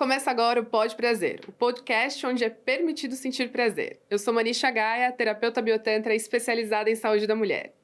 Começa agora o Pode Prazer, o podcast onde é permitido sentir prazer. Eu sou Manisha Gaia, terapeuta biotantra especializada em saúde da mulher.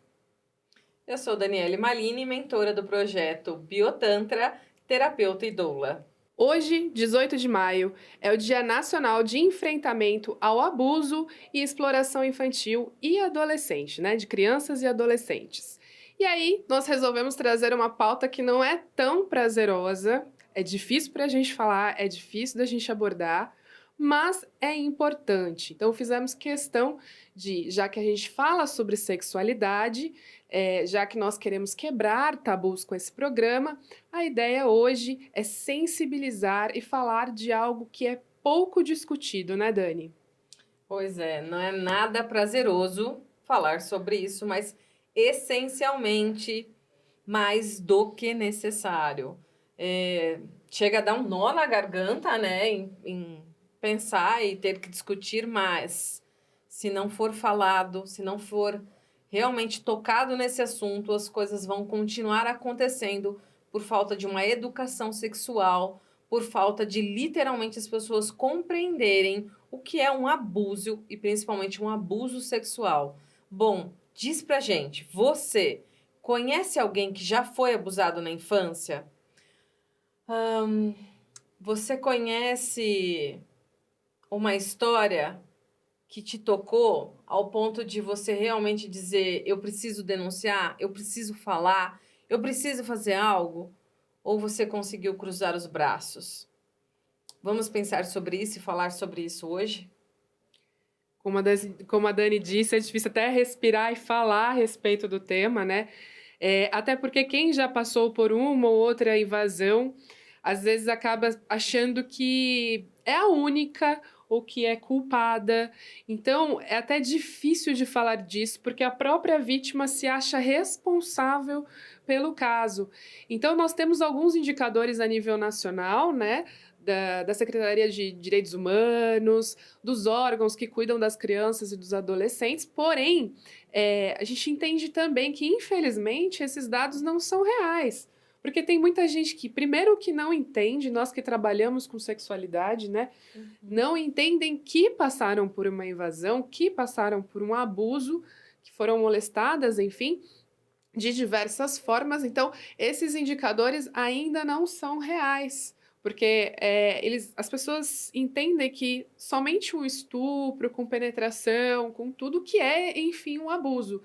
Eu sou Daniele Malini, mentora do projeto Biotantra, terapeuta e doula. Hoje, 18 de maio, é o Dia Nacional de Enfrentamento ao Abuso e Exploração Infantil e Adolescente, de crianças e adolescentes. E aí, nós resolvemos trazer uma pauta que não é tão prazerosa, é difícil para a gente falar, é difícil da gente abordar, mas é importante. Então, fizemos questão de, já que a gente fala sobre sexualidade, já que nós queremos quebrar tabus com esse programa, a ideia hoje é sensibilizar e falar de algo que é pouco discutido, né, Dani? Pois é, não é nada prazeroso falar sobre isso, mas essencialmente mais do que necessário. Chega a dar um nó na garganta, né, em pensar e ter que discutir, mas se não for falado, se não for realmente tocado nesse assunto, as coisas vão continuar acontecendo por falta de uma educação sexual, por falta de literalmente as pessoas compreenderem o que é um abuso e principalmente um abuso sexual. Bom, diz pra gente, você conhece alguém que já foi abusado na infância? Você conhece uma história que te tocou ao ponto de você realmente dizer, eu preciso denunciar, eu preciso falar, eu preciso fazer algo? Ou você conseguiu cruzar os braços? Vamos pensar sobre isso e falar sobre isso hoje? Como a Dani disse, é difícil até respirar e falar a respeito do tema, né? Até porque quem já passou por uma ou outra invasão, às vezes acaba achando que é a única ou que é culpada. Então, é até difícil de falar disso, porque a própria vítima se acha responsável pelo caso. Então, nós temos alguns indicadores a nível nacional, né? Da Secretaria de Direitos Humanos, dos órgãos que cuidam das crianças e dos adolescentes, porém, a gente entende também que, infelizmente, esses dados não são reais. Porque tem muita gente que, primeiro, que não entende, nós que trabalhamos com sexualidade, né? Não entendem que passaram por uma invasão, que passaram por um abuso, que foram molestadas, enfim, de diversas formas. Então, esses indicadores ainda não são reais. Porque as pessoas entendem que somente um estupro, com penetração, com tudo que é, enfim, um abuso.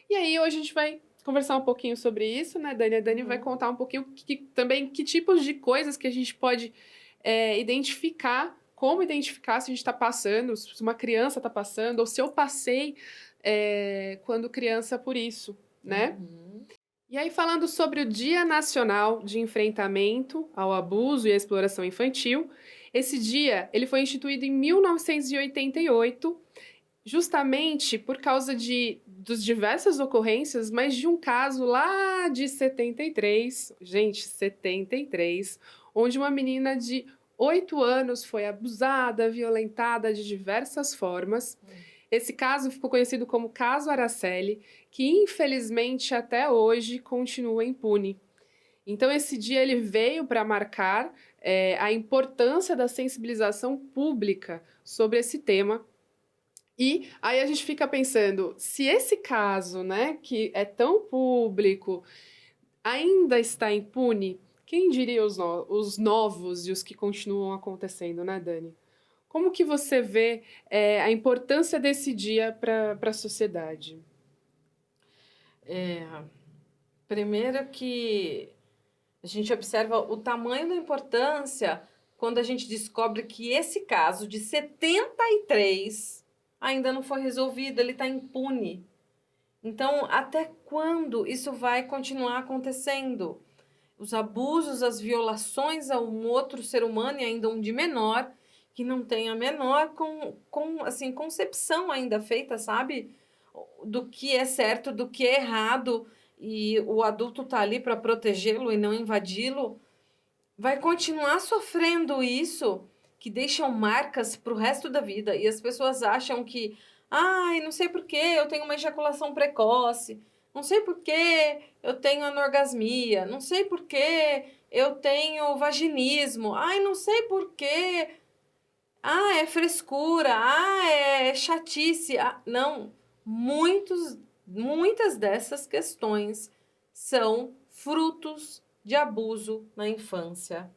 E aí, hoje a gente vai conversar um pouquinho sobre isso, né, Dani? A Dani vai contar um pouquinho também que tipos de coisas que a gente pode identificar, como identificar se a gente está passando, se uma criança está passando, ou se eu passei quando criança por isso, né? E aí, falando sobre o Dia Nacional de Enfrentamento ao Abuso e à Exploração Infantil, esse dia ele foi instituído em 1988, justamente por causa das diversas ocorrências, mas de um caso lá de 73, gente, 73, onde uma menina de 8 anos foi abusada, violentada de diversas formas. Esse caso ficou conhecido como Caso Araceli, que infelizmente até hoje continua impune. Então esse dia ele veio para marcar a importância da sensibilização pública sobre esse tema. E aí a gente fica pensando, se esse caso, né, que é tão público, ainda está impune, quem diria os novos e os que continuam acontecendo, né, Dani? Como que você vê a importância desse dia para a sociedade? Primeiro que a gente observa o tamanho da importância quando a gente descobre que esse caso de 73 ainda não foi resolvido, ele está impune. Então, até quando isso vai continuar acontecendo? Os abusos, as violações a um outro ser humano, e ainda um de menor, que não tem a menor concepção ainda feita, sabe? Do que é certo, do que é errado, e o adulto está ali para protegê-lo e não invadi-lo, vai continuar sofrendo isso, que deixam marcas para o resto da vida. E as pessoas acham que, ai, não sei por que eu tenho uma ejaculação precoce. Não sei por que eu tenho anorgasmia. Não sei por que eu tenho vaginismo. Ai, não sei por que. Ah, é frescura. Ah, é chatice. Ah, não. Muitas dessas questões são frutos de abuso na infância.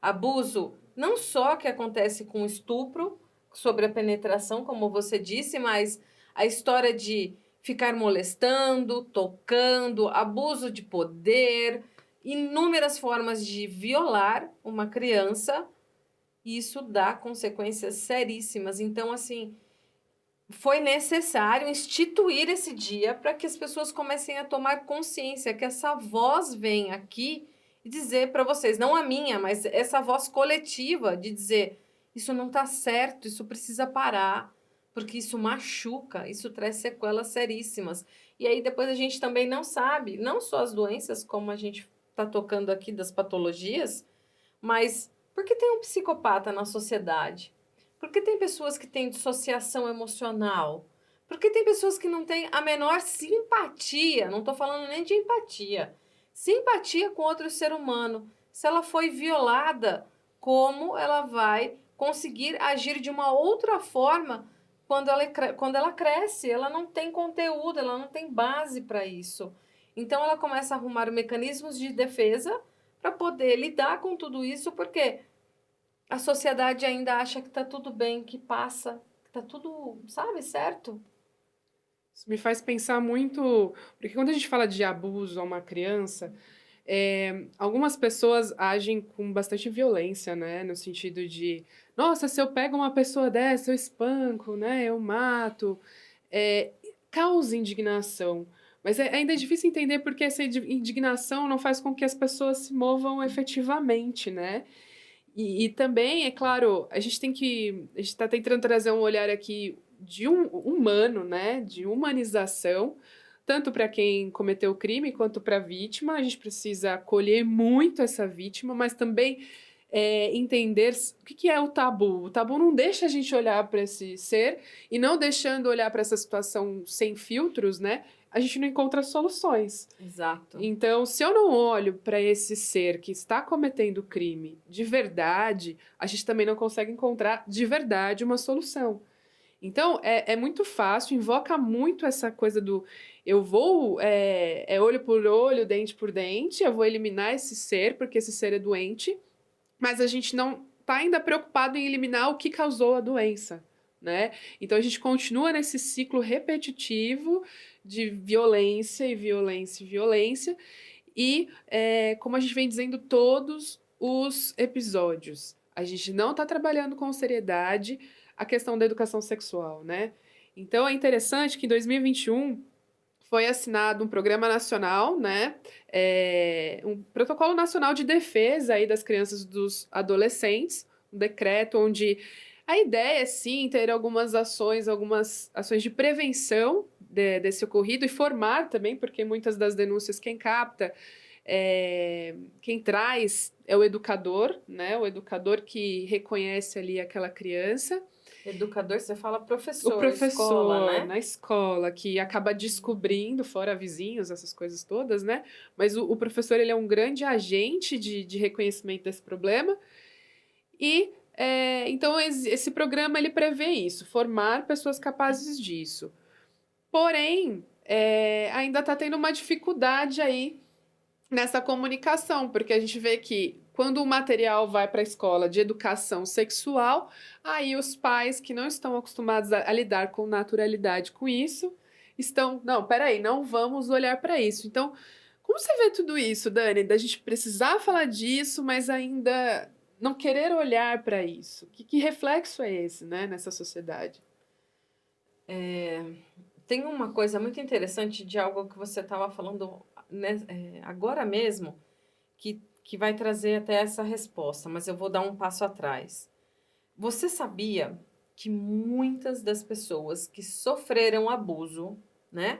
Abuso não só que acontece com estupro, sobre a penetração, como você disse, mas a história de ficar molestando, tocando, abuso de poder, inúmeras formas de violar uma criança, isso dá consequências seríssimas. Então, assim, foi necessário instituir esse dia para que as pessoas comecem a tomar consciência, que essa voz vem aqui e dizer para vocês, não a minha, mas essa voz coletiva de dizer, isso não está certo, isso precisa parar, porque isso machuca, isso traz sequelas seríssimas. E aí depois a gente também não sabe, não só as doenças, como a gente está tocando aqui das patologias, mas por que tem um psicopata na sociedade? Por que tem pessoas que têm dissociação emocional? Por que tem pessoas que não têm a menor simpatia? Não estou falando nem de empatia. Simpatia com outro ser humano. Se ela foi violada, como ela vai conseguir agir de uma outra forma quando ela cresce? Ela não tem conteúdo, ela não tem base para isso. Então ela começa a arrumar mecanismos de defesa para poder lidar com tudo isso, porque a sociedade ainda acha que tá tudo bem, que passa, que tá tudo, sabe, certo? Isso me faz pensar muito, porque quando a gente fala de abuso a uma criança, algumas pessoas agem com bastante violência, né? No sentido de, nossa, se eu pego uma pessoa dessa, eu espanco, né? Eu mato. É, causa indignação. Mas ainda é difícil entender porque essa indignação não faz com que as pessoas se movam efetivamente, né? E também, é claro, a gente tem que. A gente está tentando trazer um olhar aqui de um humano, né? De humanização, tanto para quem cometeu o crime quanto para a vítima. A gente precisa acolher muito essa vítima, mas também entender o que é o tabu. O tabu não deixa a gente olhar para esse ser, e não deixando olhar para essa situação sem filtros, né? A gente não encontra soluções. Exato. Então, se eu não olho para esse ser que está cometendo crime de verdade, a gente também não consegue encontrar de verdade uma solução. Então, é muito fácil, invoca muito essa coisa do eu vou, olho por olho, dente por dente, eu vou eliminar esse ser, porque esse ser é doente, mas a gente não está ainda preocupado em eliminar o que causou a doença, né? Então, a gente continua nesse ciclo repetitivo de violência e violência e violência, e como a gente vem dizendo todos os episódios, a gente não está trabalhando com seriedade a questão da educação sexual, né? Então é interessante que em 2021 foi assinado um programa nacional, né? Um protocolo nacional de defesa aí das crianças e dos adolescentes, um decreto onde a ideia é sim ter algumas ações de prevenção desse ocorrido e formar também, porque muitas das denúncias quem capta, quem traz é o educador, né? O educador que reconhece ali aquela criança. Educador, você fala O professor, professor escola, né? na escola que acaba descobrindo, fora vizinhos, essas coisas todas, né? Mas o professor ele é um grande agente de reconhecimento desse problema. E então esse programa ele prevê isso, formar pessoas capazes disso. Porém, ainda está tendo uma dificuldade aí nessa comunicação, porque a gente vê que quando o material vai para a escola de educação sexual, aí os pais que não estão acostumados a lidar com naturalidade com isso, não, peraí, não vamos olhar para isso. Então, como você vê tudo isso, Dani, da gente precisar falar disso, mas ainda não querer olhar para isso? Que reflexo é esse, né, nessa sociedade? Tem uma coisa muito interessante de algo que você estava falando, né, agora mesmo, que vai trazer até essa resposta, mas eu vou dar um passo atrás. Você sabia que muitas das pessoas que sofreram abuso, né?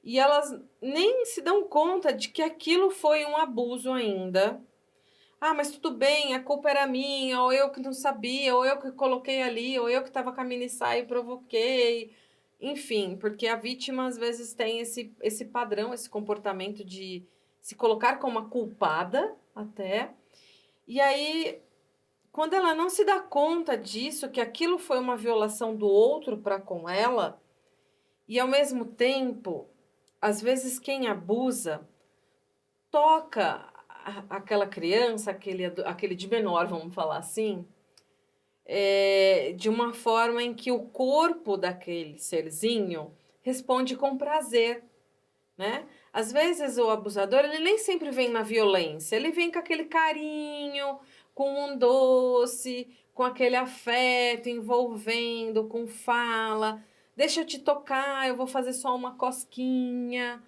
E elas nem se dão conta de que aquilo foi um abuso ainda. Ah, mas tudo bem, a culpa era minha, ou eu que não sabia, ou eu que coloquei ali, ou eu que estava com a minissaia e provoquei. Enfim, porque a vítima às vezes tem esse padrão, esse comportamento de se colocar como a culpada até. E aí, quando ela não se dá conta disso, que aquilo foi uma violação do outro para com ela, e ao mesmo tempo, às vezes quem abusa toca aquela criança, aquele de menor, vamos falar assim, de uma forma em que o corpo daquele serzinho responde com prazer, né? Às vezes o abusador, ele nem sempre vem na violência, ele vem com aquele carinho, com um doce, com aquele afeto envolvendo, com fala, deixa eu te tocar, eu vou fazer só uma cosquinha.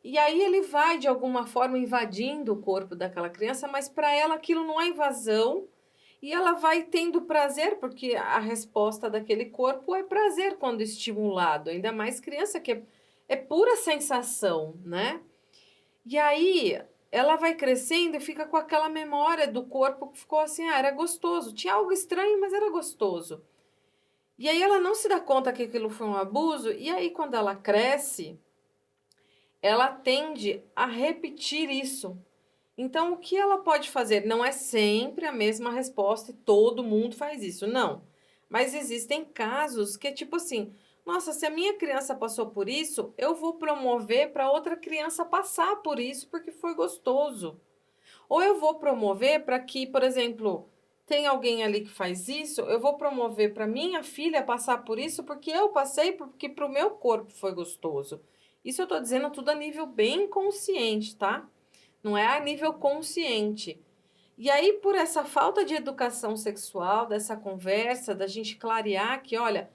E aí ele vai, de alguma forma, invadindo o corpo daquela criança, mas para ela aquilo não é invasão, e ela vai tendo prazer, porque a resposta daquele corpo é prazer quando estimulado, ainda mais criança que é pura sensação, né? E aí ela vai crescendo e fica com aquela memória do corpo que ficou assim, era gostoso, tinha algo estranho, mas era gostoso. E aí ela não se dá conta que aquilo foi um abuso, e aí quando ela cresce, ela tende a repetir isso. Então, o que ela pode fazer? Não é sempre a mesma resposta e todo mundo faz isso, não. Mas existem casos que é tipo assim: nossa, se a minha criança passou por isso, eu vou promover para outra criança passar por isso porque foi gostoso. Ou eu vou promover para que, por exemplo, tem alguém ali que faz isso, eu vou promover para minha filha passar por isso porque eu passei, porque para o meu corpo foi gostoso. Isso eu estou dizendo tudo a nível bem consciente, tá? Não é a nível consciente. E aí, por essa falta de educação sexual, dessa conversa, da gente clarear que, olha,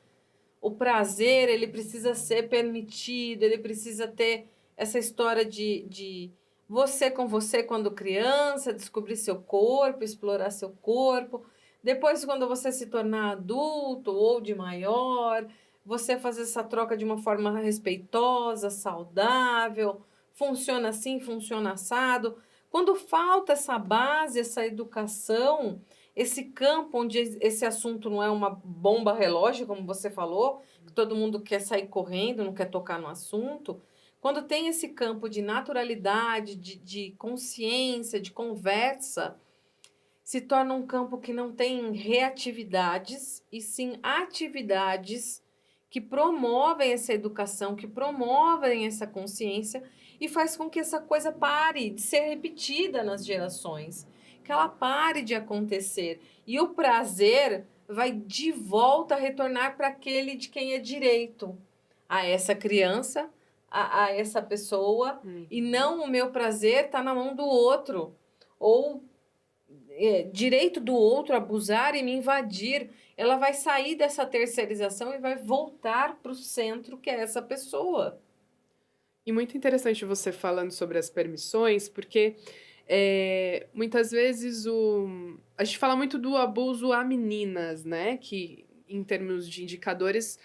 o prazer, ele precisa ser permitido, ele precisa ter essa história de você com você quando criança, descobrir seu corpo, explorar seu corpo. Depois, quando você se tornar adulto ou de maior, você fazer essa troca de uma forma respeitosa, saudável, funciona assim, funciona assado. Quando falta essa base, essa educação, esse campo onde esse assunto não é uma bomba relógio, como você falou, que todo mundo quer sair correndo, não quer tocar no assunto. Quando tem esse campo de naturalidade, de consciência, de conversa, se torna um campo que não tem reatividades, e sim atividades que promovem essa educação, que promovem essa consciência e faz com que essa coisa pare de ser repetida nas gerações, que ela pare de acontecer. E o prazer vai de volta retornar para aquele de quem é direito, a essa criança, a essa pessoa, e não o meu prazer está na mão do outro. Ou direito do outro abusar e me invadir, ela vai sair dessa terceirização e vai voltar para o centro, que é essa pessoa. E muito interessante você falando sobre as permissões, porque muitas vezes a gente fala muito do abuso a meninas, né? Que em termos de indicadores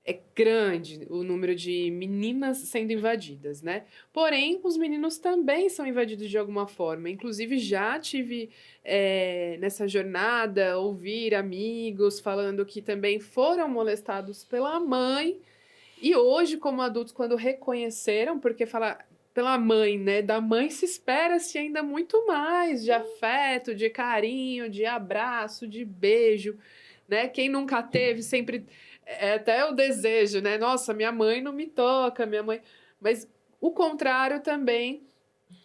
é grande o número de meninas sendo invadidas, né? Porém, os meninos também são invadidos de alguma forma. Inclusive, já tive nessa jornada ouvir amigos falando que também foram molestados pela mãe. E hoje, como adultos, quando reconheceram, porque falar pela mãe, né? Da mãe se espera-se ainda muito mais de afeto, de carinho, de abraço, de beijo, né? Quem nunca teve, sempre é até o desejo, né? Nossa, minha mãe não me toca, minha mãe. Mas o contrário também,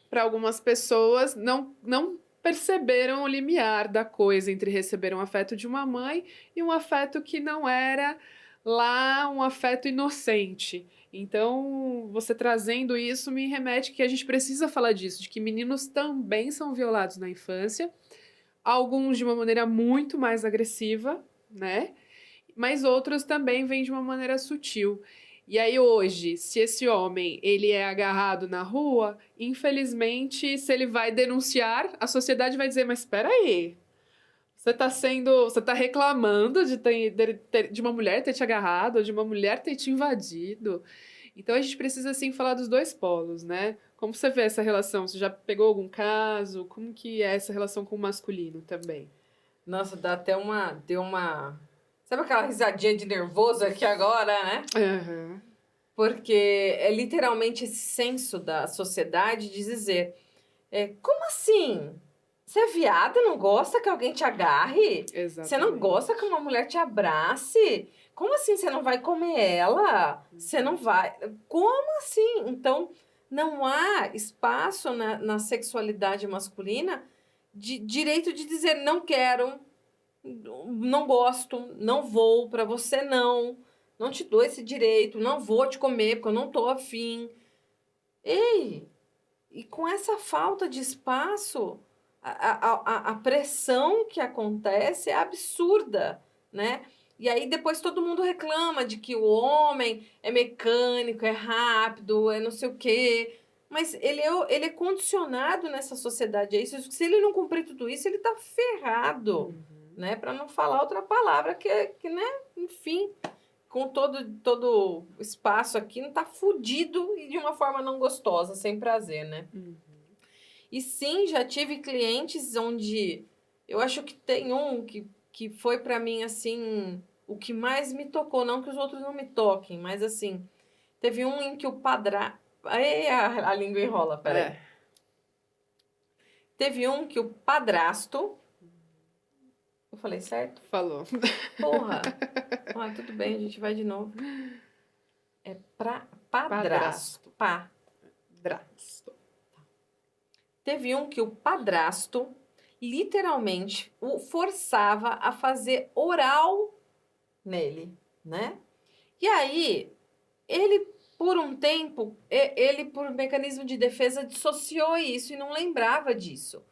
para algumas pessoas, não perceberam o limiar da coisa entre receber um afeto de uma mãe e um afeto que não era lá um afeto inocente. Então, você trazendo isso me remete que a gente precisa falar disso, de que meninos também são violados na infância, alguns de uma maneira muito mais agressiva, né? Mas outros também vêm de uma maneira sutil. E aí hoje, se esse homem ele é agarrado na rua, infelizmente, se ele vai denunciar, a sociedade vai dizer, mas espera aí, você tá reclamando de uma mulher ter te agarrado, ou de uma mulher ter te invadido. Então a gente precisa sim falar dos dois polos, né? Como você vê essa relação? Você já pegou algum caso? Como que é essa relação com o masculino também? Nossa, deu uma Sabe aquela risadinha de nervoso aqui agora, né? Aham. Porque é literalmente esse senso da sociedade de dizer, como assim? Você é viada, não gosta que alguém te agarre? Você não Exatamente. gosta que uma mulher te abrace? Como assim você não vai comer ela? Você não vai... Como assim? Então, não há espaço na sexualidade masculina de direito de dizer não quero, não gosto, não vou, pra você não te dou esse direito, não vou te comer porque eu não tô afim. Ei, e com essa falta de espaço, a pressão que acontece é absurda, né? E aí depois todo mundo reclama de que o homem é mecânico, é rápido, é não sei o quê. Mas ele é condicionado nessa sociedade. É isso. Se ele não cumprir tudo isso, ele tá ferrado, né? Para não falar outra palavra que, né? Enfim, com todo o espaço aqui, não tá fudido e de uma forma não gostosa, sem prazer, né? E sim, já tive clientes onde eu acho que tem um que foi para mim assim, o que mais me tocou, não que os outros não me toquem, mas assim, teve um em que o padrasto. Aí a língua enrola, peraí. Teve um que o padrasto. Eu falei certo? Falou. Porra! Ah, tudo bem, a gente vai de novo. É padrasto. Padrasto. Teve um que o padrasto literalmente o forçava a fazer oral nele, né? E aí, ele, por um tempo, ele, por mecanismo de defesa, dissociou isso e não lembrava disso.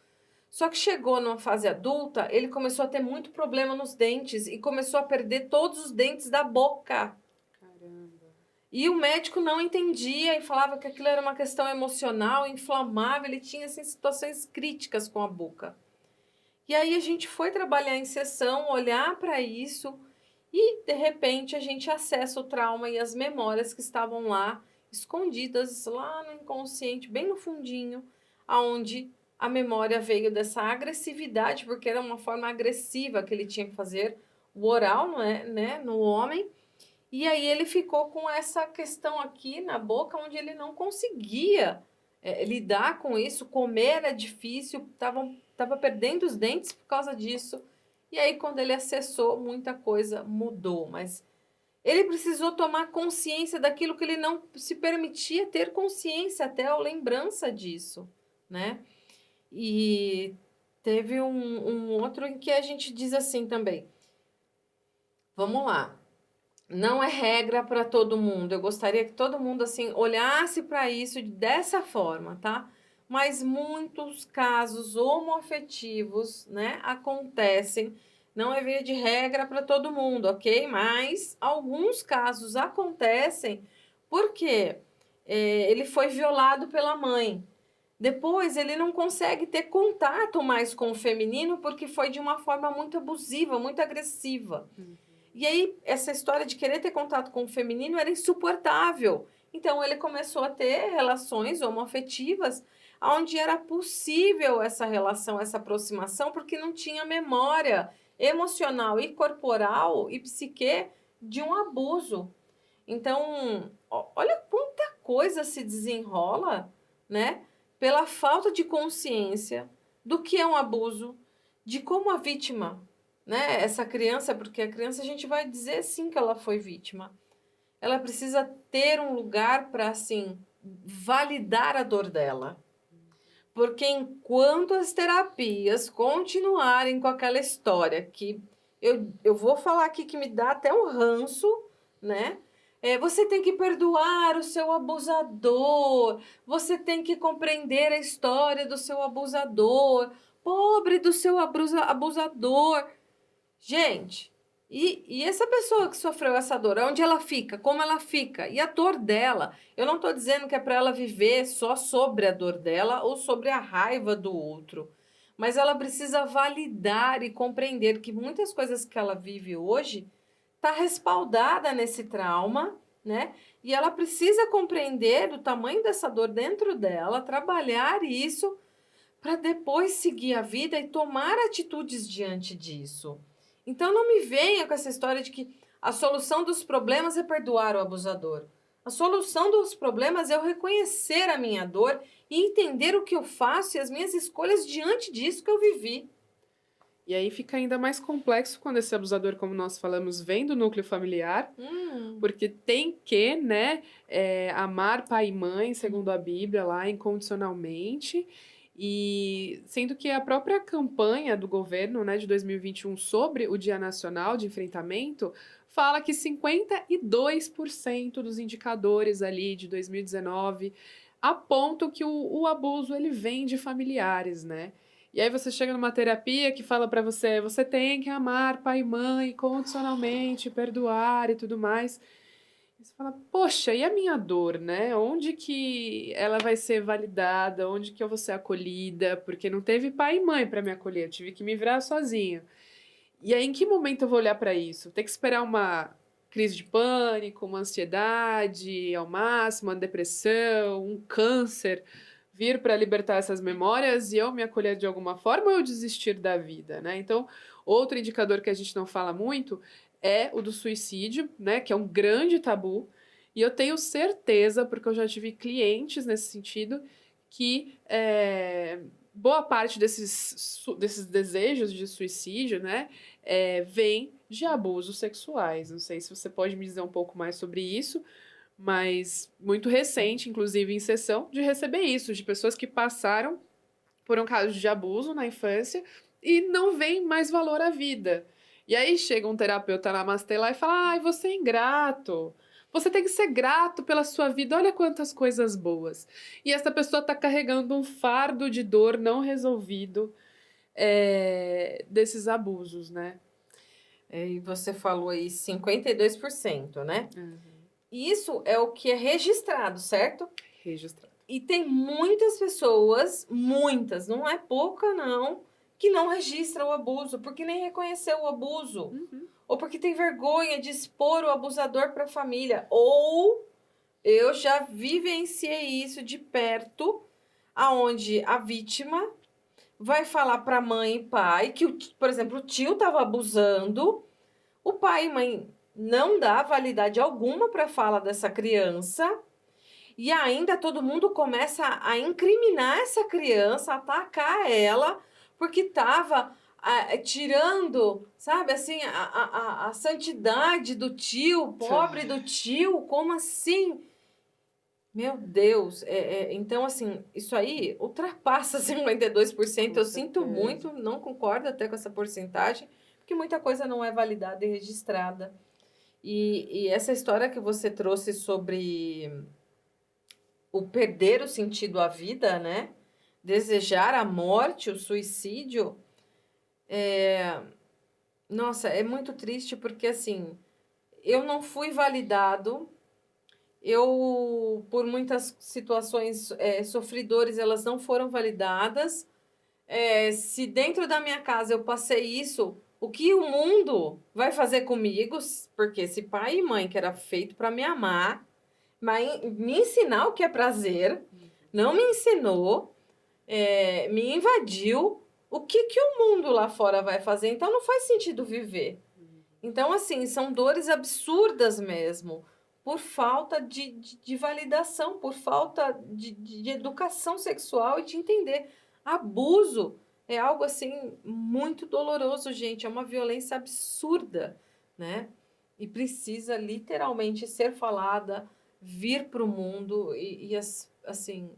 Só que chegou numa fase adulta, ele começou a ter muito problema nos dentes e começou a perder todos os dentes da boca. Caramba. E o médico não entendia e falava que aquilo era uma questão emocional, inflamável, ele tinha assim, situações críticas com a boca. E aí a gente foi trabalhar em sessão, olhar para isso e, de repente, a gente acessa o trauma e as memórias que estavam lá, escondidas lá no inconsciente, bem no fundinho, aonde a memória veio dessa agressividade, porque era uma forma agressiva que ele tinha que fazer o oral, não é, né, no homem. E aí ele ficou com essa questão aqui na boca, onde ele não conseguia lidar com isso, comer era difícil, tava perdendo os dentes por causa disso. E aí quando ele acessou, muita coisa mudou, mas ele precisou tomar consciência daquilo que ele não se permitia ter consciência, até a lembrança disso, né? E teve um outro em que a gente diz assim também, vamos lá. Não é regra para todo mundo. Eu gostaria que todo mundo assim olhasse para isso dessa forma, tá? Mas muitos casos homoafetivos, né, acontecem. Não é via de regra para todo mundo, ok? Mas alguns casos acontecem porque ele foi violado pela mãe. Depois ele não consegue ter contato mais com o feminino porque foi de uma forma muito abusiva, muito agressiva. E aí, essa história de querer ter contato com o feminino era insuportável. Então, ele começou a ter relações homoafetivas onde era possível essa relação, essa aproximação, porque não tinha memória emocional e corporal e psique de um abuso. Então, olha quanta coisa se desenrola, né? Pela falta de consciência do que é um abuso, de como a vítima, né? Essa criança, porque a criança a gente vai dizer sim que ela foi vítima. Ela precisa ter um lugar para assim validar a dor dela. Porque enquanto as terapias continuarem com aquela história que eu vou falar aqui que me dá até um ranço, né? Você tem que perdoar o seu abusador, você tem que compreender a história do seu abusador, pobre do seu abusador. Gente, e essa pessoa que sofreu essa dor, onde ela fica, como ela fica, e a dor dela, eu não estou dizendo que é para ela viver só sobre a dor dela ou sobre a raiva do outro, mas ela precisa validar e compreender que muitas coisas que ela vive hoje está respaldada nesse trauma, né? E ela precisa compreender o tamanho dessa dor dentro dela, trabalhar isso para depois seguir a vida e tomar atitudes diante disso. Então não me venha com essa história de que a solução dos problemas é perdoar o abusador. A solução dos problemas é eu reconhecer a minha dor e entender o que eu faço e as minhas escolhas diante disso que eu vivi. E aí fica ainda mais complexo quando esse abusador, como nós falamos, vem do núcleo familiar, porque tem que, né, amar pai e mãe, segundo a Bíblia, lá, incondicionalmente. E sendo que a própria campanha do governo, né, de 2021 sobre o Dia Nacional de Enfrentamento fala que 52% dos indicadores ali de 2019 apontam que o abuso ele vem de familiares, né? E aí você chega numa terapia que fala pra você, você tem que amar pai e mãe condicionalmente, perdoar e tudo mais. E você fala, poxa, e a minha dor, né? Onde que ela vai ser validada? Onde que eu vou ser acolhida? Porque não teve pai e mãe pra me acolher, eu tive que me virar sozinha. E aí, em que momento eu vou olhar pra isso? Ter que esperar uma crise de pânico, uma ansiedade ao máximo, uma depressão, um câncer vir para libertar essas memórias e eu me acolher de alguma forma ou eu desistir da vida, né? Então, outro indicador que a gente não fala muito é o do suicídio, né? Que é um grande tabu. E eu tenho certeza, porque eu já tive clientes nesse sentido, que boa parte desses desejos de suicídio, né? Vem de abusos sexuais. Não sei se você pode me dizer um pouco mais sobre isso, mas muito recente, inclusive em sessão, de receber isso, de pessoas que passaram por um caso de abuso na infância e não veem mais valor à vida. E aí chega um terapeuta namastê lá e fala, ai, você é ingrato, você tem que ser grato pela sua vida, olha quantas coisas boas. E essa pessoa está carregando um fardo de dor não resolvido desses abusos, né? E você falou aí 52%, né? Uhum. Isso é o que é registrado, certo? Registrado. E tem muitas pessoas, muitas, não é pouca não, que não registram o abuso, porque nem reconheceu o abuso. Ou porque tem vergonha de expor o abusador para a família. Ou eu já vivenciei isso de perto, aonde a vítima vai falar para mãe e pai que, por exemplo, o tio estava abusando, o pai e mãe não dá validade alguma para a fala dessa criança, e ainda todo mundo começa a incriminar essa criança, atacar ela, porque estava tirando, sabe, assim, a santidade do tio, pobre do tio, como assim? Meu Deus, então assim, isso aí ultrapassa 52%, eu sinto muito, não concordo até com essa porcentagem, porque muita coisa não é validada e registrada. E essa história que você trouxe sobre o perder o sentido à vida, né? Desejar a morte, o suicídio, nossa, é muito triste porque assim, eu não fui validado, eu, por muitas situações sofredores, elas não foram validadas. Se dentro da minha casa eu passei isso, o que o mundo vai fazer comigo? Porque esse pai e mãe que era feito para me amar, mas me ensinar o que é prazer, não me ensinou, me invadiu, o que o mundo lá fora vai fazer? Então não faz sentido viver. Então, assim, são dores absurdas mesmo, por falta de validação, por falta de educação sexual e de entender. Abuso é algo, assim, muito doloroso, gente, é uma violência absurda, né? E precisa literalmente ser falada, vir para o mundo assim,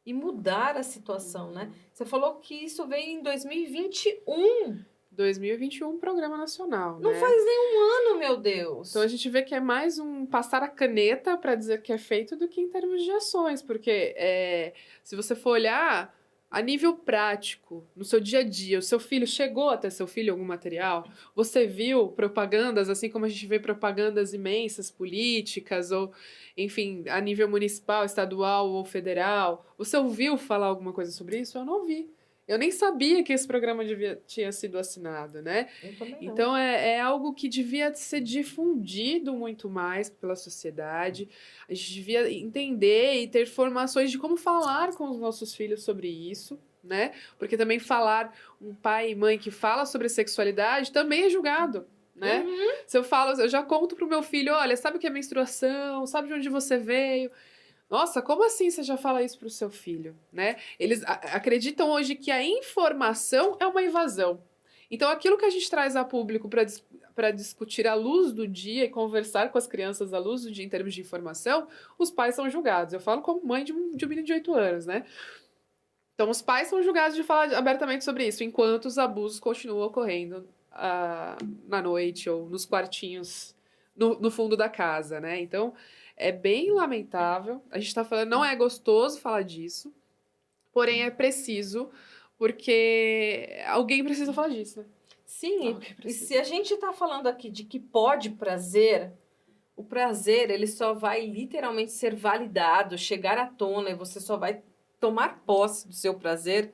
e mudar a situação, né? Você falou que isso veio em 2021. 2021, Programa Nacional, Não né? faz nenhum ano, meu Deus. Então a gente vê que é mais um passar a caneta para dizer que é feito do que em termos de ações, porque se você for olhar a nível prático, no seu dia a dia, o seu filho chegou até seu filho algum material? Você viu propagandas, assim como a gente vê propagandas imensas, políticas, ou, enfim, a nível municipal, estadual ou federal? Você ouviu falar alguma coisa sobre isso? Eu não ouvi. Eu nem sabia que esse programa tinha sido assinado, né? Eu também não. Então, é algo que devia ser difundido muito mais pela sociedade. A gente devia entender e ter formações de como falar com os nossos filhos sobre isso, né? Porque também falar, um pai e mãe que fala sobre sexualidade também é julgado, né? Se eu falo, eu já conto pro meu filho, olha, sabe o que é menstruação? Sabe de onde você veio? Nossa, como assim você já fala isso pro seu filho, né? Eles acreditam hoje que a informação é uma invasão. Então, aquilo que a gente traz a público para discutir à luz do dia e conversar com as crianças à luz do dia em termos de informação, os pais são julgados. Eu falo como mãe de um menino de 8 anos, né? Então, os pais são julgados de falar abertamente sobre isso, enquanto os abusos continuam ocorrendo na noite ou nos quartinhos no fundo da casa, né? Então, é bem lamentável. A gente tá falando, não é gostoso falar disso, porém é preciso, porque alguém precisa falar disso, né? Sim, Alguém e precisa. se a gente está falando aqui de que pode prazer, o prazer ele só vai literalmente ser validado, chegar à tona, e você só vai tomar posse do seu prazer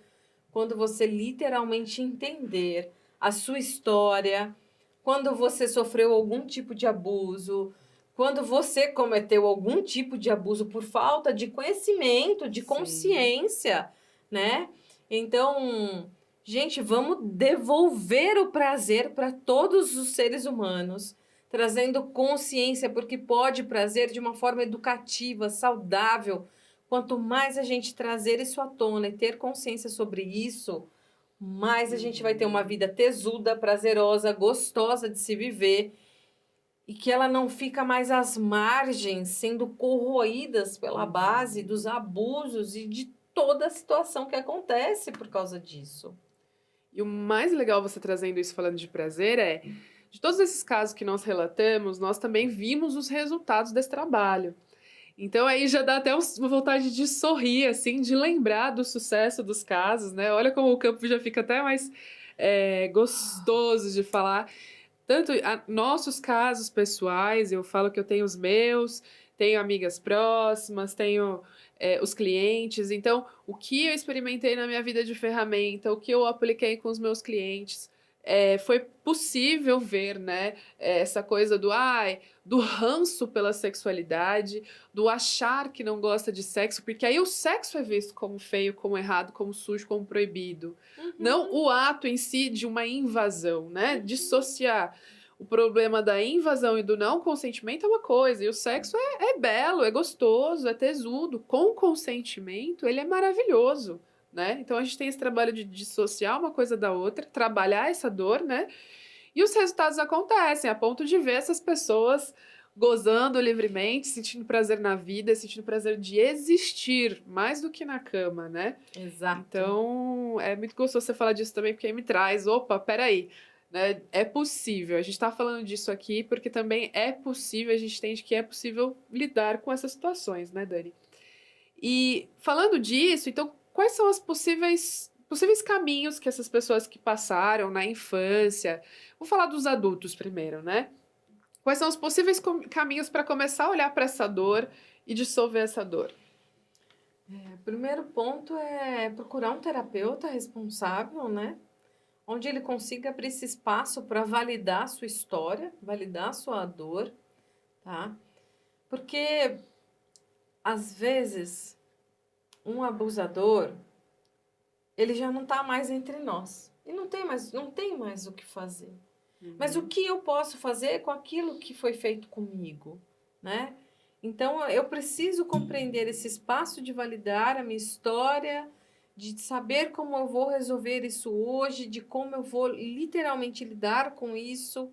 quando você literalmente entender a sua história, quando você sofreu algum tipo de abuso, quando você cometeu algum tipo de abuso por falta de conhecimento, de Sim. consciência, né? Então, gente, vamos devolver o prazer para todos os seres humanos, trazendo consciência, porque pode prazer de uma forma educativa, saudável. Quanto mais a gente trazer isso à tona e ter consciência sobre isso, mais a gente vai ter uma vida tesuda, prazerosa, gostosa de se viver e que ela não fica mais às margens, sendo corroídas pela base dos abusos e de toda a situação que acontece por causa disso. E o mais legal você trazendo isso falando de prazer é, de todos esses casos que nós relatamos, nós também vimos os resultados desse trabalho. Então aí já dá até uma vontade de sorrir, assim, de lembrar do sucesso dos casos, né? Olha como o campo já fica até mais gostoso de falar. Tanto nossos casos pessoais, eu falo que eu tenho os meus, tenho amigas próximas, tenho os clientes. Então, o que eu experimentei na minha vida de ferramenta, o que eu apliquei com os meus clientes, foi possível ver, né? Essa coisa do ranço pela sexualidade, do achar que não gosta de sexo, porque aí o sexo é visto como feio, como errado, como sujo, como proibido. Não o ato em si de uma invasão, né? Dissociar o problema da invasão e do não consentimento é uma coisa, e o sexo é belo, é gostoso, é tesudo. Com consentimento, ele é maravilhoso, né? Então a gente tem esse trabalho de dissociar uma coisa da outra, trabalhar essa dor, né? E os resultados acontecem, a ponto de ver essas pessoas gozando livremente, sentindo prazer na vida, sentindo prazer de existir, mais do que na cama, né? Exato. Então, é muito gostoso você falar disso também, porque aí me traz, opa, peraí, né? É possível, a gente tá falando disso aqui porque também é possível, a gente entende que é possível lidar com essas situações, né, Dani? E falando disso, então, quais são os possíveis caminhos que essas pessoas que passaram na infância, vou falar dos adultos primeiro, né? Quais são os possíveis caminhos para começar a olhar para essa dor e dissolver essa dor? O primeiro ponto é procurar um terapeuta responsável, né? Onde ele consiga abrir esse espaço para validar a sua história, validar a sua dor, tá? Porque, às vezes, um abusador, ele já não está mais entre nós. E não tem mais o que fazer. Mas o que eu posso fazer com aquilo que foi feito comigo, né? Então, eu preciso compreender esse espaço de validar a minha história, de saber como eu vou resolver isso hoje, de como eu vou literalmente lidar com isso.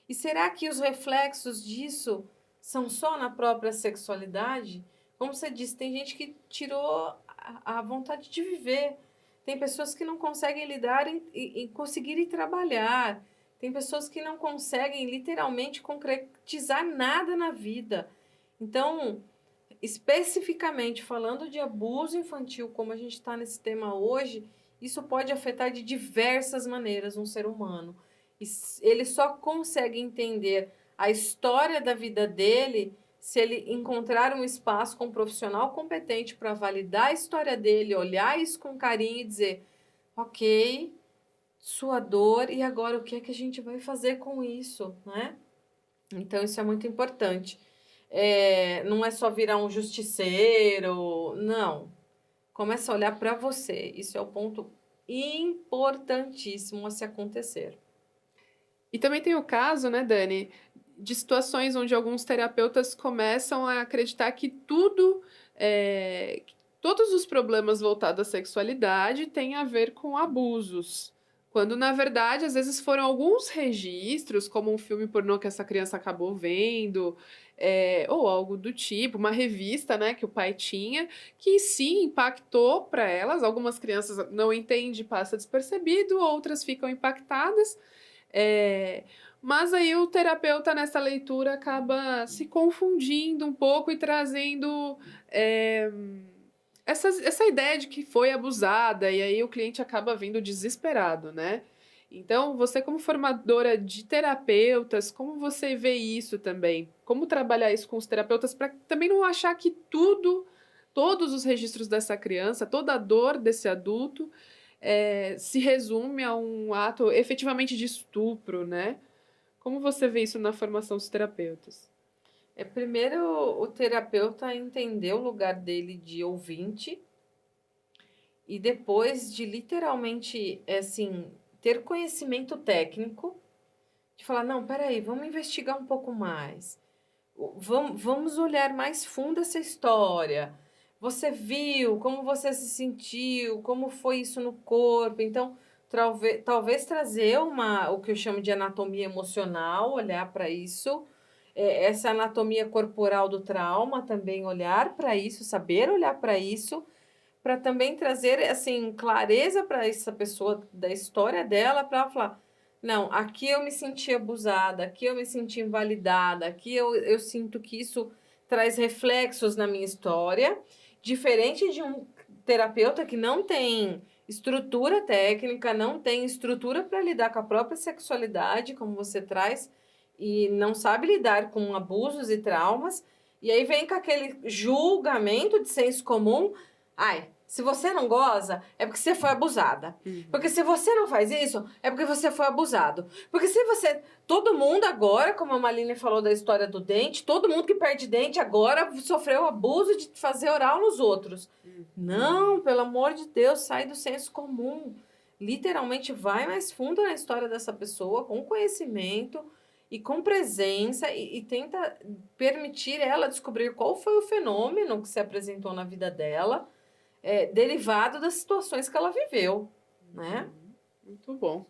E será que os reflexos disso são só na própria sexualidade? Como você disse, tem gente que tirou a vontade de viver. Tem pessoas que não conseguem lidar e conseguirem trabalhar. Tem pessoas que não conseguem literalmente concretizar nada na vida. Então, especificamente falando de abuso infantil, como a gente está nesse tema hoje, isso pode afetar de diversas maneiras um ser humano. E ele só consegue entender a história da vida dele se ele encontrar um espaço com um profissional competente para validar a história dele, olhar isso com carinho e dizer, ok, sua dor, e agora o que é que a gente vai fazer com isso, né? Então, isso é muito importante. Não é só virar um justiceiro, não. Começa a olhar para você. Isso é o ponto importantíssimo a se acontecer. E também tem o caso, né, Dani, de situações onde alguns terapeutas começam a acreditar que que todos os problemas voltados à sexualidade têm a ver com abusos. Quando, na verdade, às vezes foram alguns registros, como um filme pornô que essa criança acabou vendo, ou algo do tipo, uma revista, né, que o pai tinha, que sim impactou para elas. Algumas crianças não entendem, passa despercebido, outras ficam impactadas. É, mas aí o terapeuta nessa leitura acaba se confundindo um pouco e trazendo é, essa ideia de que foi abusada, e aí o cliente acaba vindo desesperado, né? Então, você como formadora de terapeutas, como você vê isso também? Como trabalhar isso com os terapeutas para também não achar que todos os registros dessa criança, toda a dor desse adulto se resume a um ato efetivamente de estupro, né? Como você vê isso na formação dos terapeutas? Primeiro, o terapeuta entender o lugar dele de ouvinte e depois de literalmente, assim, ter conhecimento técnico, de falar, não, peraí, vamos investigar um pouco mais. Vamos olhar mais fundo essa história. Você viu, como você se sentiu, como foi isso no corpo. Então, talvez trazer o que eu chamo de anatomia emocional, olhar para isso. Essa anatomia corporal do trauma, também olhar para isso, saber olhar para isso, para também trazer assim clareza para essa pessoa da história dela, para ela falar, não, aqui eu me senti abusada, aqui eu me senti invalidada, aqui eu sinto que isso traz reflexos na minha história, diferente de um terapeuta que não tem estrutura técnica, não tem estrutura para lidar com a própria sexualidade, como você traz, e não sabe lidar com abusos e traumas, e aí vem com aquele julgamento de senso comum. Ai, se você não goza, é porque você foi abusada. Uhum. Porque se você não faz isso, é porque você foi abusado. Porque se você... Todo mundo agora, como a Maline falou da história do dente, todo mundo que perde dente agora sofreu abuso de fazer oral nos outros. Uhum. Não, pelo amor de Deus, sai do senso comum. Literalmente vai mais fundo na história dessa pessoa, com conhecimento e com presença, e tenta permitir ela descobrir qual foi o fenômeno que se apresentou na vida dela, derivado das situações que ela viveu, né? Muito bom.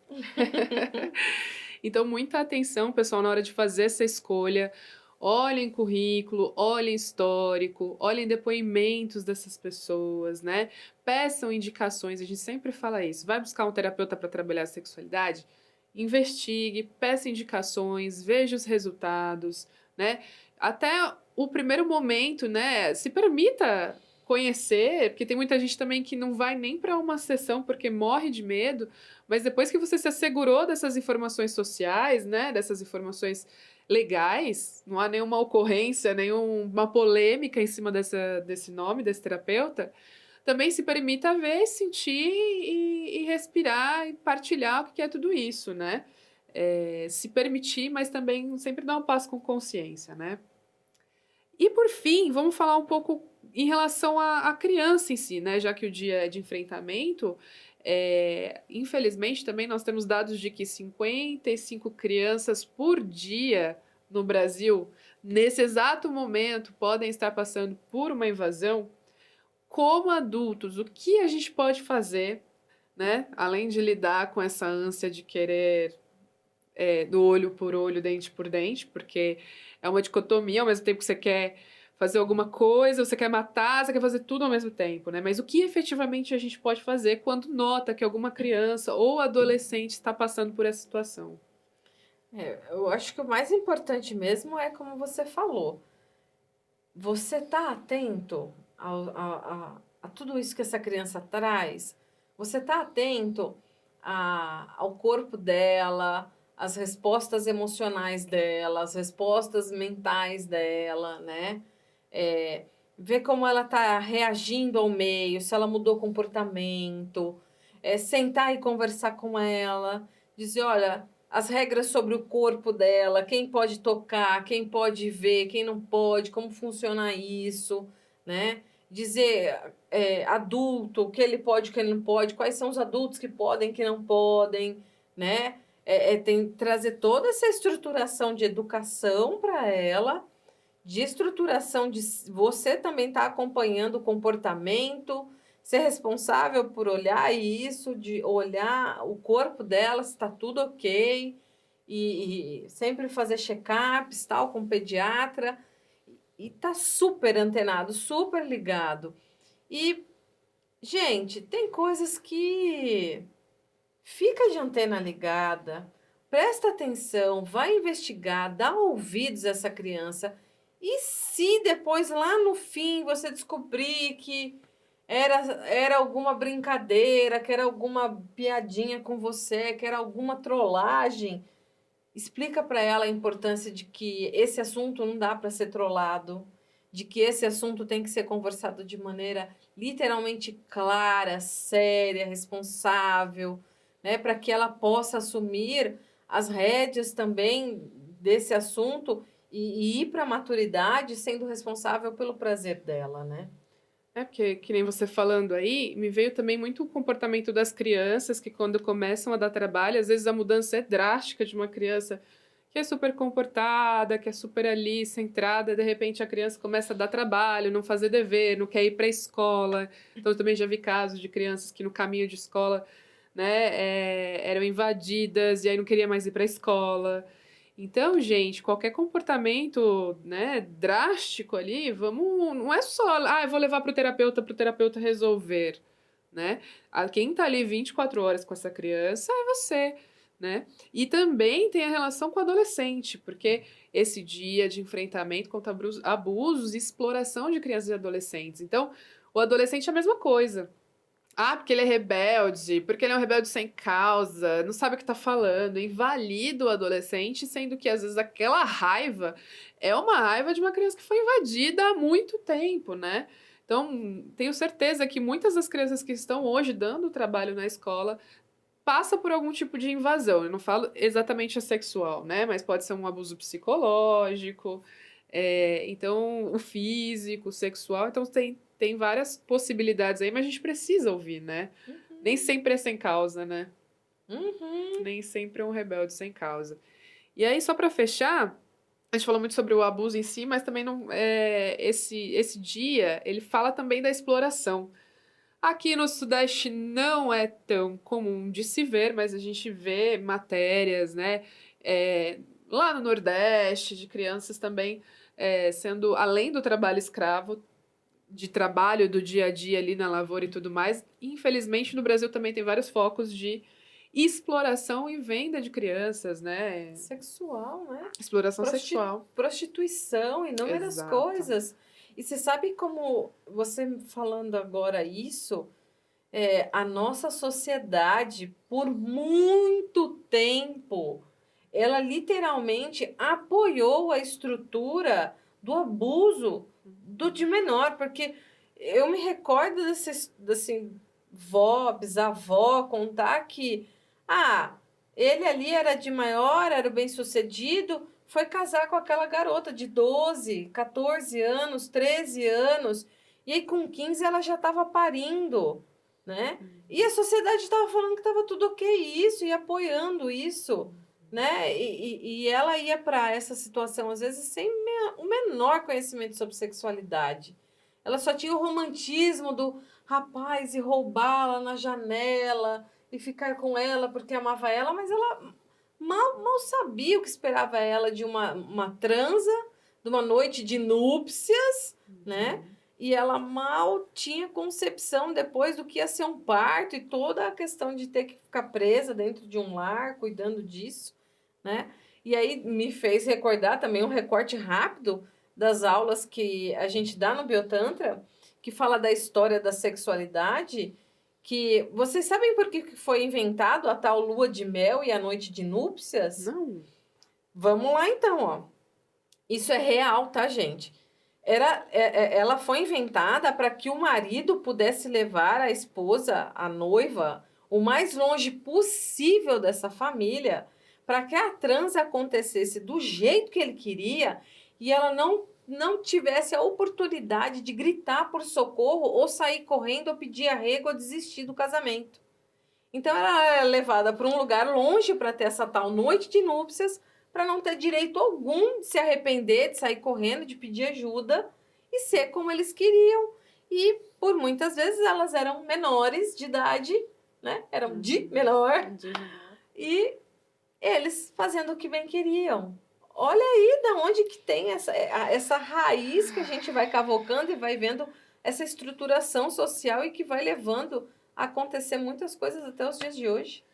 Então, muita atenção, pessoal, na hora de fazer essa escolha. Olhem currículo, olhem histórico, olhem depoimentos dessas pessoas, né? Peçam indicações, a gente sempre fala isso. Vai buscar um terapeuta para trabalhar a sexualidade? Investigue, peça indicações, veja os resultados, né? Até o primeiro momento, né? Se permita conhecer, porque tem muita gente também que não vai nem para uma sessão porque morre de medo, mas depois que você se assegurou dessas informações sociais, né? Dessas informações legais, não há nenhuma ocorrência, nenhuma polêmica em cima desse nome, desse terapeuta, também se permita ver, sentir e respirar e partilhar o que é tudo isso, né? Se permitir, mas também sempre dar um passo com consciência, né? E por fim, vamos falar um pouco em relação à criança em si, né? Já que o dia é de enfrentamento, infelizmente também nós temos dados de que 55 crianças por dia no Brasil, nesse exato momento, podem estar passando por uma invasão. Como adultos, o que a gente pode fazer, né? Além de lidar com essa ânsia de querer do olho por olho, dente por dente, porque é uma dicotomia, ao mesmo tempo que você quer fazer alguma coisa, você quer matar, você quer fazer tudo ao mesmo tempo, né? Mas o que efetivamente a gente pode fazer quando nota que alguma criança ou adolescente está passando por essa situação? Eu acho que o mais importante mesmo é como você falou. Você tá atento a tudo isso que essa criança traz? Você tá atento ao corpo dela, às respostas emocionais dela, às respostas mentais dela, né? Ver como ela tá reagindo ao meio, se ela mudou comportamento, sentar e conversar com ela, dizer, olha, as regras sobre o corpo dela, quem pode tocar, quem pode ver, quem não pode, como funciona isso, né? dizer adulto, o que ele pode, o que ele não pode, quais são os adultos que podem, que não podem, né? Tem trazer toda essa estruturação de educação para ela, de estruturação de você também estar acompanhando o comportamento, ser responsável por olhar isso, de olhar o corpo dela, se está tudo ok, e sempre fazer check-ups, tal, com o pediatra, e tá super antenado, super ligado. E, gente, tem coisas que fica de antena ligada, presta atenção, vai investigar, dá ouvidos a essa criança. E se depois, lá no fim, você descobrir que era alguma brincadeira, que era alguma piadinha com você, que era alguma trollagem, explica para ela a importância de que esse assunto não dá para ser trollado, de que esse assunto tem que ser conversado de maneira literalmente clara, séria, responsável, né, para que ela possa assumir as rédeas também desse assunto e ir para a maturidade sendo responsável pelo prazer dela, né? Porque, que nem você falando aí, me veio também muito o comportamento das crianças, que quando começam a dar trabalho, às vezes a mudança é drástica de uma criança que é super comportada, que é super ali, centrada, de repente a criança começa a dar trabalho, não fazer dever, não quer ir para a escola. Então, eu também já vi casos de crianças que no caminho de escola, né, eram invadidas e aí não queria mais ir para a escola. Então, gente, qualquer comportamento, né, drástico ali, vamos, não é só, eu vou levar para o terapeuta resolver, né? Quem tá ali 24 horas com essa criança é você, né? E também tem a relação com o adolescente, porque esse dia de enfrentamento contra abusos e exploração de crianças e adolescentes. Então, o adolescente é a mesma coisa. Porque ele é rebelde, porque ele é um rebelde sem causa, não sabe o que tá falando, invalida o adolescente, sendo que às vezes aquela raiva é uma raiva de uma criança que foi invadida há muito tempo, né? Então, tenho certeza que muitas das crianças que estão hoje dando trabalho na escola passam por algum tipo de invasão. Eu não falo exatamente a sexual, né? Mas pode ser um abuso psicológico, então o físico, o sexual. Então, tem várias possibilidades aí, mas a gente precisa ouvir, né? Nem sempre é sem causa, né? Nem sempre é um rebelde sem causa. E aí, só para fechar, a gente falou muito sobre o abuso em si, mas também não, esse dia, ele fala também da exploração. Aqui no Sudeste não é tão comum de se ver, mas a gente vê matérias, né? Lá no Nordeste, de crianças também sendo, além do trabalho escravo, de trabalho do dia a dia ali na lavoura e tudo mais. Infelizmente, no Brasil também tem vários focos de exploração e venda de crianças, né? Sexual, né? Exploração sexual. Prostituição, inúmeras Exato. coisas. E você sabe como, você falando agora isso, a nossa sociedade, por muito tempo, ela literalmente apoiou a estrutura do abuso de menor, porque eu me recordo desse vó, bisavó contar que ele ali era de maior, era bem-sucedido, foi casar com aquela garota de 12, 14 anos, 13 anos, e aí com 15 ela já estava parindo, né? E a sociedade estava falando que estava tudo ok isso, e apoiando isso, né? E ela ia para essa situação, às vezes, sem o menor conhecimento sobre sexualidade. Ela só tinha o romantismo do rapaz e roubá-la na janela e ficar com ela porque amava ela, mas ela mal sabia o que esperava ela de uma transa, de uma noite de núpcias, né? E ela mal tinha concepção depois do que ia ser um parto e toda a questão de ter que ficar presa dentro de um lar, cuidando disso, né? E aí me fez recordar também um recorte rápido das aulas que a gente dá no Biotantra, que fala da história da sexualidade, que vocês sabem por que foi inventado a tal lua de mel e a noite de núpcias? Não. Vamos lá então, ó. Isso é real, tá, gente? Ela foi inventada para que o marido pudesse levar a esposa, a noiva, o mais longe possível dessa família, para que a transa acontecesse do jeito que ele queria e ela não não tivesse a oportunidade de gritar por socorro ou sair correndo ou pedir arrego ou desistir do casamento. Então ela era levada para um lugar longe para ter essa tal noite de núpcias, para não ter direito algum de se arrepender, de sair correndo, de pedir ajuda e ser como eles queriam. E por muitas vezes elas eram menores de idade, né? Eram de menor. E eles fazendo o que bem queriam. Olha aí da onde que tem essa raiz que a gente vai cavocando e vai vendo essa estruturação social e que vai levando a acontecer muitas coisas até os dias de hoje.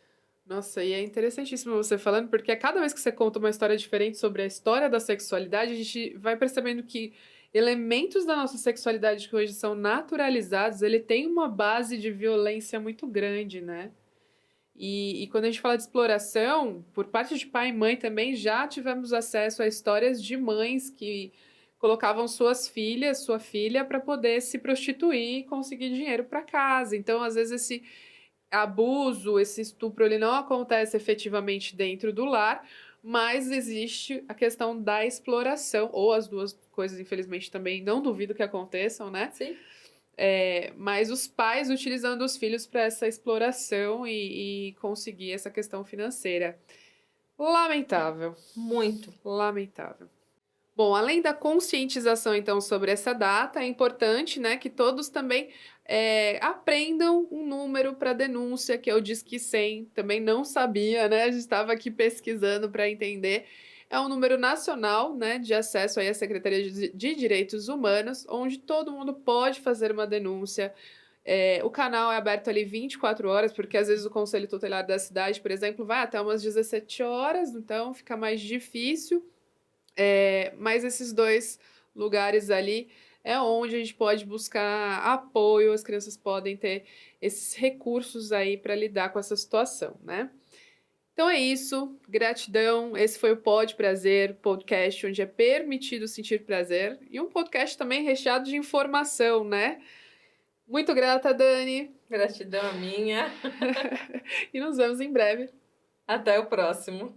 Nossa, e é interessantíssimo você falando, porque a cada vez que você conta uma história diferente sobre a história da sexualidade, a gente vai percebendo que elementos da nossa sexualidade que hoje são naturalizados, ele tem uma base de violência muito grande, né? E quando a gente fala de exploração, por parte de pai e mãe também já tivemos acesso a histórias de mães que colocavam sua filha, para poder se prostituir e conseguir dinheiro para casa. Então, às vezes, esse abuso, esse estupro, ele não acontece efetivamente dentro do lar, mas existe a questão da exploração, ou as duas coisas, infelizmente, também não duvido que aconteçam, né? Sim. Mas os pais utilizando os filhos para essa exploração e conseguir essa questão financeira. Lamentável. Muito. Lamentável. Bom, além da conscientização, então, sobre essa data, é importante, né, que todos também aprendam um número para denúncia, que é o Disque 100. Também não sabia, né? A gente estava aqui pesquisando para entender. É um número nacional, né, de acesso aí à Secretaria de Direitos Humanos, onde todo mundo pode fazer uma denúncia. O canal é aberto ali 24 horas, porque às vezes o Conselho Tutelar da cidade, por exemplo, vai até umas 17 horas, então fica mais difícil. Mas esses dois lugares ali é onde a gente pode buscar apoio, as crianças podem ter esses recursos aí para lidar com essa situação, né? Então é isso, gratidão. Esse foi o Pode Prazer, podcast onde é permitido sentir prazer e um podcast também recheado de informação, né? Muito grata, Dani. Gratidão a minha. E nos vemos em breve. Até o próximo.